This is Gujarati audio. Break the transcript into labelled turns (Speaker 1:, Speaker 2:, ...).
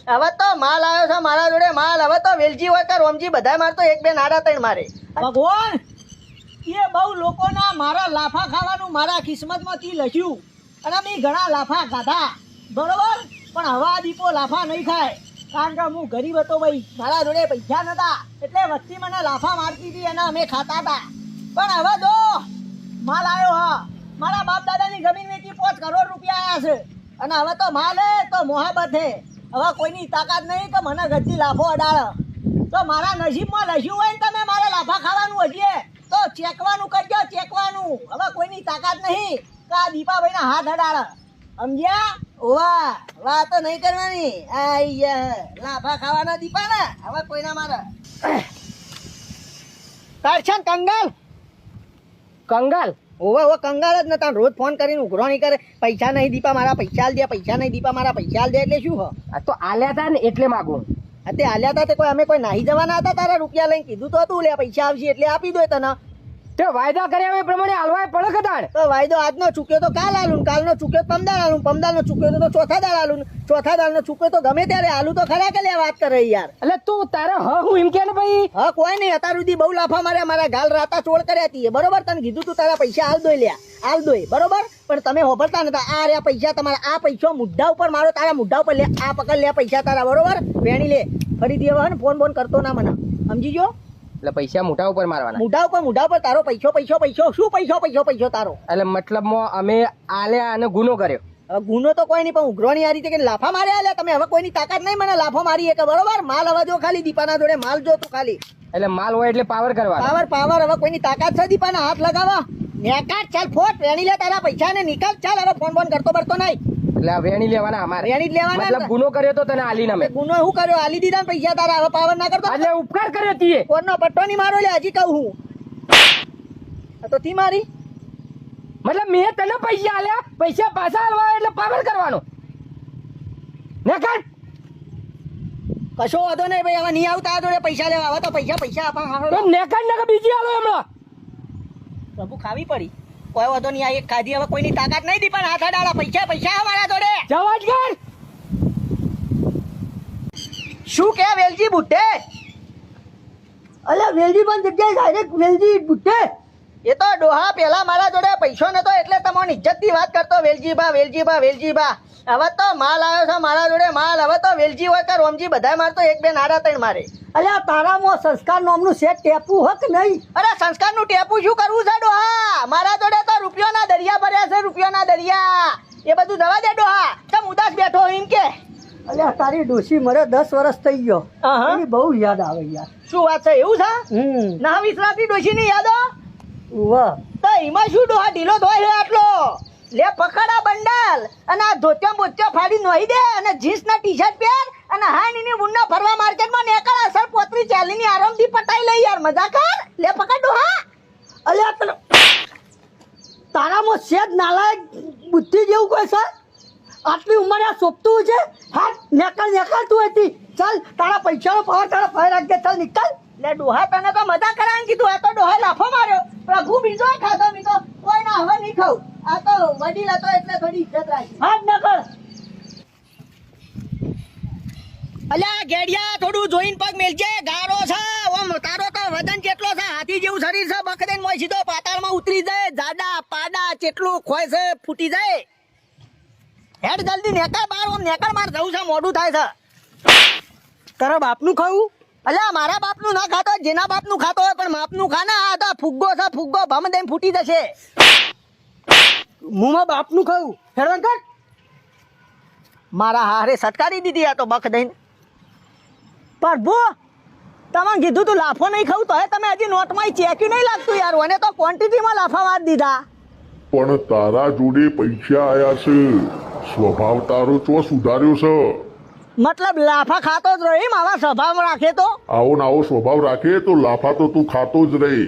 Speaker 1: હવે તો માલ આવ્યો છે મારા જોડે માલ. હવે તો વેલજી હોય કે રોમજી બધા મારતો એક બે નાડા ત્રણ મારે.
Speaker 2: ભગવાન એ બહુ લોકોના મારા લાફા ખાવાનું મારા કિસ્મતમાંથી લખ્યું અને મેં ઘણા લાફા ખાધા બરોબર, પણ હવે આ દીપો લાફા નહીં ખાય. કારણ કે હું ગરીબ હતો ભાઈ, મારા જોડે પૈસા નતા એટલે વસ્તી મને લાફા મારતી હતી અને અમે ખાતા હતા. પણ હવે જો માલ આવ્યો હા, મારા બાપ દાદાની જમીન વેચી 5 કરોડ રૂપિયા આવ્યા છે અને હવે તો માલ હે તો મોહબ્બત હે. હવે કોઈની તાકાત નહીં કે મને ગદ્દી લાફો અડાડે. તો મારા નસીબમાં લખ્યું હોય ને તમે મારે લાફા ખાવાનું હજીએ તો ચેકવાનું કરજો, ચેકવાનું. હવે કોઈની તાકાત નહીં કે આ દીપાભાઈના હાથ અડાડે, સમજ્યા?
Speaker 1: વાહ વાહ તો નહીં કરવાની. લાફા ખાવાના દીપા ને હવે કોઈના મારે. કરશન કંગાલ
Speaker 3: કંગાલ
Speaker 1: ઓવે ઓવે કંગાલ જ નતા. રોજ ફોન કરીને ઉઘરો નહીં કરે. પૈસા નહીં દીપા મારા પૈસા આલ દે, પૈસા નહીં દીપા મારા પૈસા આલ દે. એટલે શું હ?
Speaker 3: આ તો આલ્યા હતા ને એટલે માગું.
Speaker 1: તે આલ્યા હતા તે કોઈ અમે કોઈ નાહી જવાના હતા તારા રૂપિયા લઈને? કીધું તો હતું લે પૈસા આવશે એટલે આપી દો તને.
Speaker 3: તે વાયદા કર્યા હોય એ પ્રમાણે હાલવા પડે કદાડ.
Speaker 1: તો વાયદો આજનો ચૂક્યો તો કાલ આલું, કાલનો ચૂક્યો તો પમદાર આલું, પમદારનો ચૂક્યો તો ચોથા દાળ આલું, ચોથા દાળનો ચૂક્યો તો ગમે ત્યારે આલું. તો ખરા કે લે વાત કરે યાર.
Speaker 3: એટલે તું તારે હું એમ કે ને ભાઈ.
Speaker 1: હા કોઈ નહીં, અત્યાર સુધી બહુ લાફા માર્યા, મારા ગાલ રાતા ચોળ કર્યા હતી બરોબર. તને કીધું તું તારા પૈસા હાલ દોય લ્યા, હાલ દોય બરોબર. પણ તમે હોભરતા નતા. આ રહ્યા પૈસા તમારા, આ પૈસા મુદ્દા ઉપર મારો, તારા મુદ્દા ઉપર લે. આ પકડ લે પૈસા તારા બરોબર. વેણી લે ફરીથી હવે ફોન બોન કરતો ના મને, સમજી ગયો?
Speaker 3: એટલે પૈસા મોઢા ઉપર મારવાના.
Speaker 1: મુઢા ઉપર તારો પૈસો પૈસો પૈસો શું પૈસો પૈસો પૈસો તારો.
Speaker 3: એટલે મતલબમાં અમે આલ્યા અને ગુનો કર્યો.
Speaker 1: હવે ગુનો તો કોઈ નહીં, પણ ઉઘરોની આ રીતે કે લાફા માર્યા લે તમે. હવે કોઈની તાકાત નહીં મને લાફો મારી કે બરોબર. માલ હવે જો ખાલી દીપાના જોડે માલ જો તું ખાલી.
Speaker 3: એટલે માલ હોય એટલે પાવર કરવા.
Speaker 1: Power power. હવે કોઈની તાકાત છે દીપાના હાથ લગાવવા? નેકાટ ચાલ ફોટ વેણી લે તારા પૈસા ને નીકળ ચાલ. હવે ફોન બોન કરતો બરતો નહીં.
Speaker 3: એટલે આ વેણી લેવાના અમારે.
Speaker 1: વેણી જ લેવાના.
Speaker 3: મતલબ ગુનો કર્યો તો તને આલીને અમે.
Speaker 1: ગુનો શું કર્યો? આલી દીધા ને પૈસા તારા. હવે પાવર ના કરતો.
Speaker 3: એટલે ઉપકાર કર્યો તીએ.
Speaker 1: કોણનો પટ્ટો નહીં મારો લે હજી કહું હું. તો તી મારી
Speaker 3: મતલબ મેં તને પૈસા આલ્યા, પૈસા પાછા આલવા એટલે પાવર કરવાનો. ને કાઢ
Speaker 1: કશો વાંધો નહીં ભાઈ. હવે નહીં આવતા આ જોડે પૈસા લેવા. હવે તો પૈસા પૈસા આપા.
Speaker 3: તો ને કાઢ ને બીજી આલો હમણાં.
Speaker 1: પ્રભુ ખાવી પડી. કોઈ વાંધો નહીં. આ એક ખાધી. હવે કોઈની તાકાત નહીં દી. પણ હાથ અડાડા પૈસા પૈસા અમારા જોડે.
Speaker 3: જવા જ કર.
Speaker 1: શું કે વેલજી બુટ્ટે?
Speaker 2: અલ્યા વેલજી પણ જગ્યાએ ડાયરેક્ટ વેલજી બુટ્ટે.
Speaker 1: એ તો ડોહા પેલા મારા જોડે પૈસો નતો એટલે તમને ઇજ્જત ની વાત કરતો. વેલજીબા વેલજીબા વેલજીબા. હવે તો માલ આવ્યો છે મારા જોડે માલ. હવે તો વેલજી હોય કે રોમજી બધા મારતો એક બે નાડા ત્રણ મારે.
Speaker 2: અલ્યા તારામાં સંસ્કાર નામનું સેટ ટેપું હક નહીં?
Speaker 1: અરે સંસ્કારનું ટેપું શું કરવું છે ડોહા? મારા જોડે તો રૂપિયોના દરિયા ભર્યા છે, રૂપિયોના દરિયા. એ બધું દવા દે ડોહા. તમ ઉદાસ બેઠો એમ કે?
Speaker 2: અલ્યા તારી ડોશી મરે 10 વર્ષ થઈ ગયો. એની બહુ યાદ આવે યાર.
Speaker 1: શું વાત છે? એવું છે? ના વિસરાતી ડોશીની યાદો?
Speaker 2: વાહ.
Speaker 1: તો એમાં શું ડોહા ઢીલો ધોય છે આટલો? લે પકડા બંડલ અને આ ધોત્યો બોત્યો ફાડી નોહી દે અને જીન્સ ના ટી શર્ટ પહેર અને હા નીની બુન્ના ફરવા માર્કેટમાં નેકળ અસર પોતરી ચાલીની આરામથી પટાઈ લઈ યાર. મજા કર. લે પકડ ડોહા.
Speaker 2: અલ્યા તને તારામાં સેજ નાલાયક બુદ્ધિ જેવું કોઈ છે? આટલી ઉંમરે આ સોપતું છે? હા નેકળ તું હતી. ચાલ તારા પૈસાનો પાવર તારા ફાયર રાખજે. ચાલ નીકળ.
Speaker 1: લે ડોહા તને તો મજા કરાવીને કીધું. આ તો ડોહા લાફો માર્યો. પ્રભુ બીજો ખાધો બીજો કોઈ ના હવે નહીં ખાવ. આ તો વડીલ હતો એટલે થોડી ઇજ્જત રાખી.
Speaker 2: હાથ નકળ.
Speaker 1: અલ્યા ગેડિયા થોડું જોઈને પગ મેલજે. ગારો છે ઓમ. તારો તો વજન કેટલો છે? હાથી જેવું શરીર છે. બકદેન મોય સીધો પાતાળમાં ઉતરી જાય. જાડા પાડા કેટલું ખોય છે ફૂટી જાય. હેડ જલ્દી નેકળ બાર. ઓમ નેકળ માર જવું છે, મોડું થાય છે.
Speaker 2: તારા બાપનું ખાવું?
Speaker 1: અલ્યા મારા બાપનું ના ખાતો, જેના બાપનું ખાતો હોય પણ માપનું ખા ના. આ તો ફુગ્ગો છે ફુગ્ગો. ભમ દઈને ફૂટી જશે.
Speaker 2: મુમાં બાપનું ખાવું? હેડવાન કર.
Speaker 1: મારા હારે સટકારી દીધી આ તો બક દઈને. પ્રભુ તમે કીધું તું લાફો નહીં ખાવું તો હે તમે હજી નોટમાં ચેક્યું નહીં લાગતું યાર. મને તો ક્વોન્ટિટીમાં લાફા મારી દીધા.
Speaker 4: પણ તારા જોડે પૈસા આયા છે, સ્વભાવ તારો ચો સુધાર્યો છે.
Speaker 1: મતલબ લાફા ખાતો જ રહી આવા સ્વભાવ રાખે તો?
Speaker 4: આવો ને આવો સ્વભાવ રાખે તો લાફા તો તું ખાતો જ રહે.